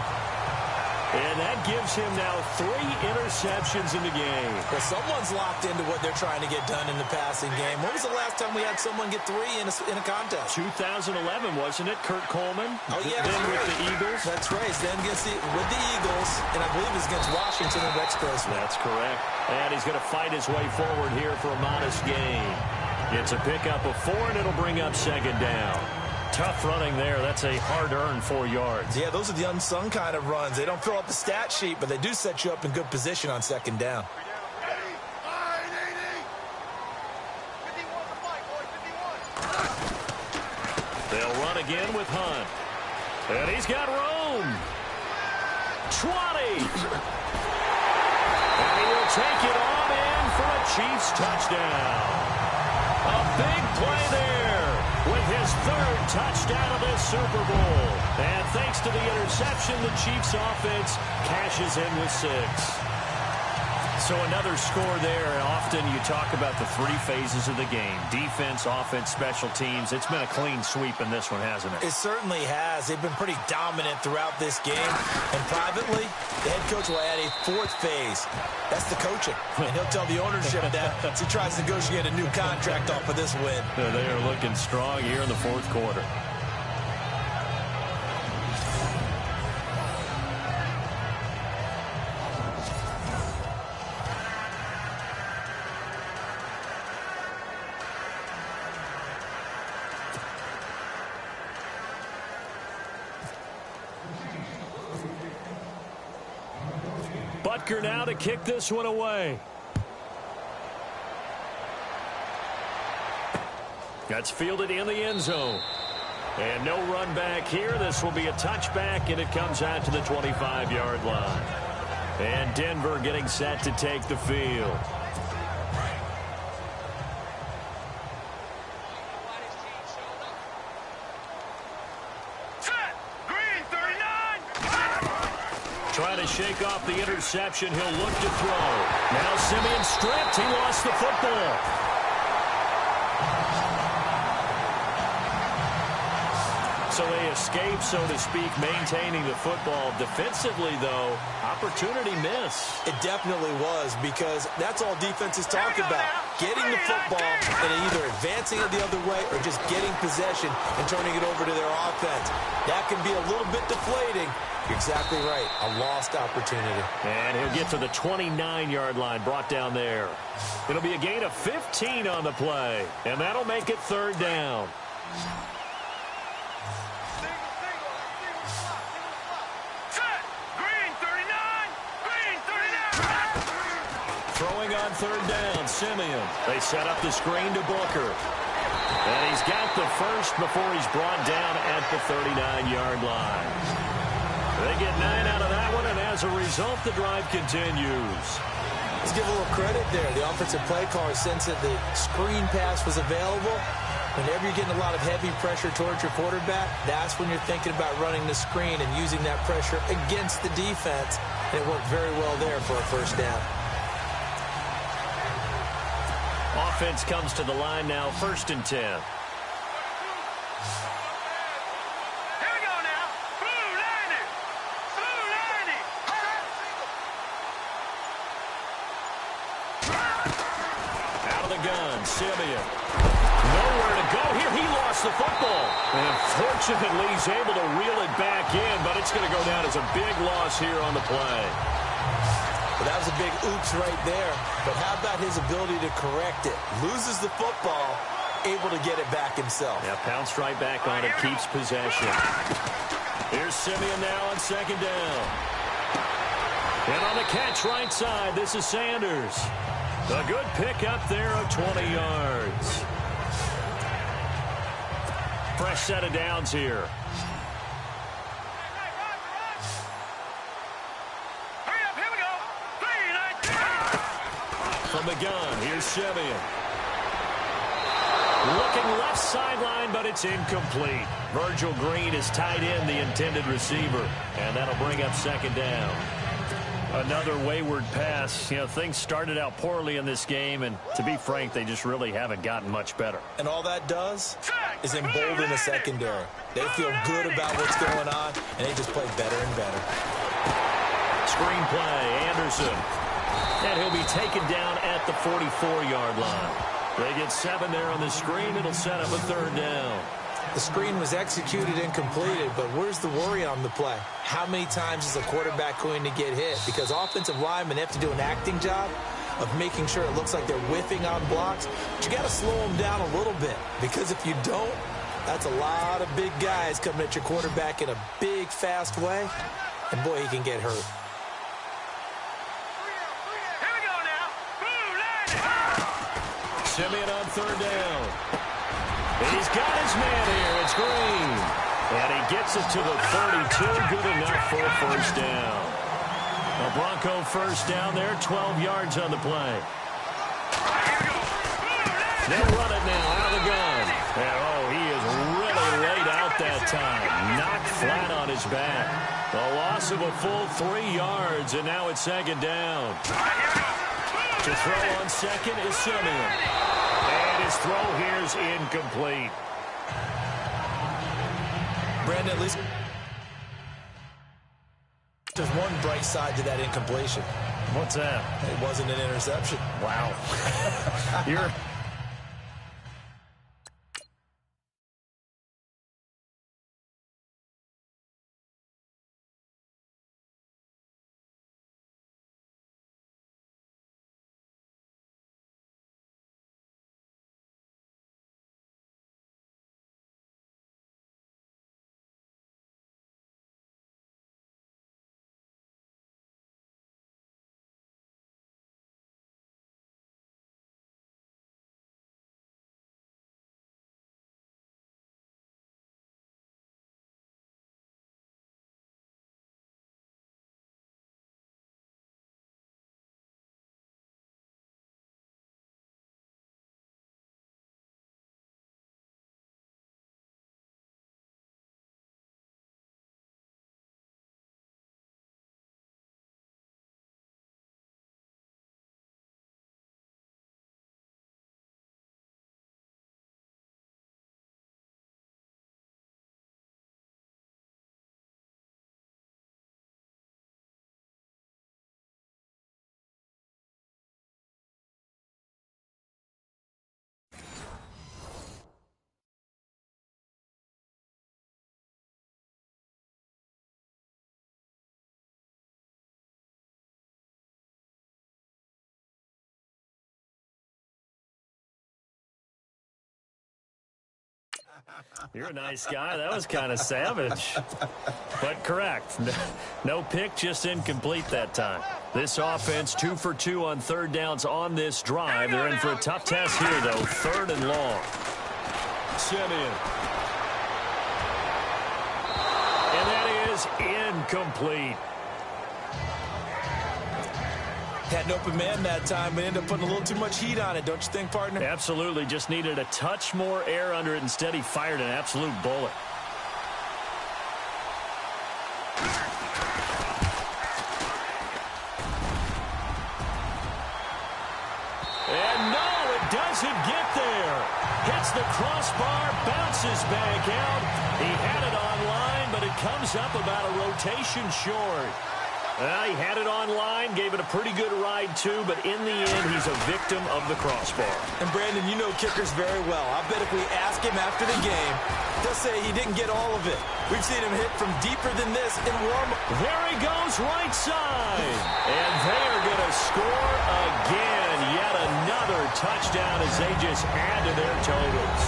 And that gives him now 3 interceptions in the game. Well, someone's locked into what they're trying to get done in the passing game. When was the last time we had someone get 3 in a contest? 2011, wasn't it? Kurt Coleman? Oh, yeah. Then with the Eagles? That's right. Then with the Eagles, and I believe it's against Washington and Rex Grossman. That's correct. And he's going to fight his way forward here for a modest gain. It's a pickup of 4, and it'll bring up 2nd down. Tough running there. That's a hard-earned 4 yards. Yeah, those are the unsung kind of runs. They don't fill up the stat sheet, but they do set you up in good position on 2nd down. They'll run again with Hunt. And he's got room. 20. And he will take it on in for a Chiefs touchdown. A big play there with his 3rd touchdown of this Super Bowl. And thanks to the interception, the Chiefs offense cashes in with 6. So another score there. Often you talk about the 3 phases of the game. Defense, offense, special teams. It's been a clean sweep in this one, hasn't it? It certainly has. They've been pretty dominant throughout this game. And privately, the head coach will add a 4th phase. That's the coaching. And he'll tell the ownership that as he tries to negotiate a new contract off of this win. They are looking strong here in the 4th quarter. Butker now to kick this one away. That's fielded in the end zone. And no run back here. This will be a touchback, and it comes out to the 25-yard line. And Denver getting set to take the field. trying to shake off the interception. He'll look to throw. Now Simeon stripped. He lost the football. So they escape, so to speak, maintaining the football. Defensively, though, opportunity miss. It definitely was, because that's all defenses talk about. Getting the football and either advancing it the other way or just getting possession and turning it over to their offense. That can be a little bit deflating. You're exactly right. A lost opportunity. And he'll get to the 29-yard line, brought down there. It'll be a gain of 15 on the play, and that'll make it third down. Throwing on third down, Simeon. They set up the screen to Booker. And he's got the first before he's brought down at the 39-yard line. They get 9 out of that one, and as a result, the drive continues. Let's give a little credit there. The offensive play caller sensed that the screen pass was available. Whenever you're getting a lot of heavy pressure towards your quarterback, that's when you're thinking about running the screen and using that pressure against the defense. And it worked very well there for a first down. Offense comes to the line now, 1st and 10. Out of the gun, Simeon. Nowhere to go here. He lost the football. And fortunately, he's able to reel it back in, but it's going to go down as a big loss here on the play. Well, that was a big oops right there. But how about his ability to correct it? Loses the football, able to get it back himself. Yeah, pounced right back on it, keeps possession. Here's Simeon now on 2nd down. And on the catch right side, this is Sanders. A good pick up there of 20 yards. Fresh set of downs here. From the gun, here's Simeon. Looking left sideline, but it's incomplete. Virgil Green is tied in, the intended receiver. And that'll bring up 2nd down. Another wayward pass. You know, things started out poorly in this game, and to be frank, they just really haven't gotten much better. And all that does is embolden the secondary. They feel good about what's going on, and they just play better and better. Screenplay, Anderson. And he'll be taken down at the 44-yard line. They get 7 there on the screen. It'll set up a 3rd down. The screen was executed and completed, but where's the worry on the play? How many times is a quarterback going to get hit? Because offensive linemen have to do an acting job of making sure it looks like they're whiffing on blocks. But you got to slow them down a little bit, because if you don't, that's a lot of big guys coming at your quarterback in a big, fast way. And boy, he can get hurt. Simeon on 3rd down. He's got his man here. It's Green. And he gets it to the 32. Good enough for a 1st down. A Bronco 1st down there. 12 yards on the play. They'll run it now out of the gun. And, oh, he is really laid out that time. Knocked flat on his back. A loss of a full 3 yards, and now it's 2nd down. To throw on 2nd is Simeon. And his throw here is incomplete. Brandon, at least there's one bright side to that incompletion. What's that? It wasn't an interception. Wow. You're You're a nice guy. That was kind of savage. But correct. No pick, just incomplete that time. This offense 2 for 2 on third downs on this drive. They're in for a tough test here, though. 3rd and long. Simeon. And that is incomplete. Had an open man that time, but ended up putting a little too much heat on it, don't you think, partner? Absolutely. Just needed a touch more air under it. Instead, he fired an absolute bullet. And no, it doesn't get there. Hits the crossbar, bounces back out. He had it online, but it comes up about a rotation short. He had it online, gave it a pretty good ride, too, but in the end, he's a victim of the crossbar. And, Brandon, you know kickers very well. I bet if we ask him after the game, he'll say he didn't get all of it. We've seen him hit from deeper than this in warm-up. There he goes, right side. And they are going to score again. Yet another touchdown as they just add to their totals.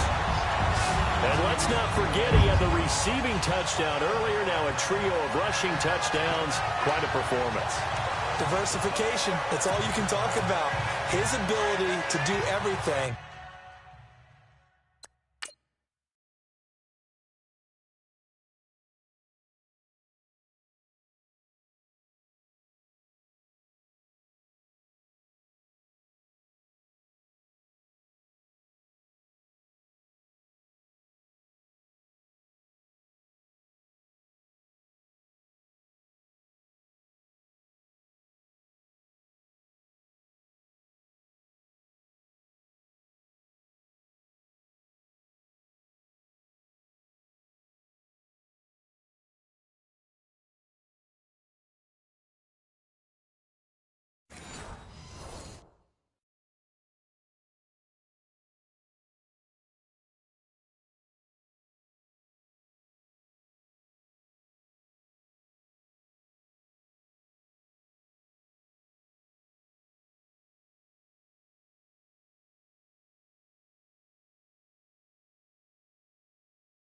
And let's not forget he had the receiving touchdown earlier. Now a trio of rushing touchdowns. Quite a performance. Diversification. That's all you can talk about. His ability to do everything.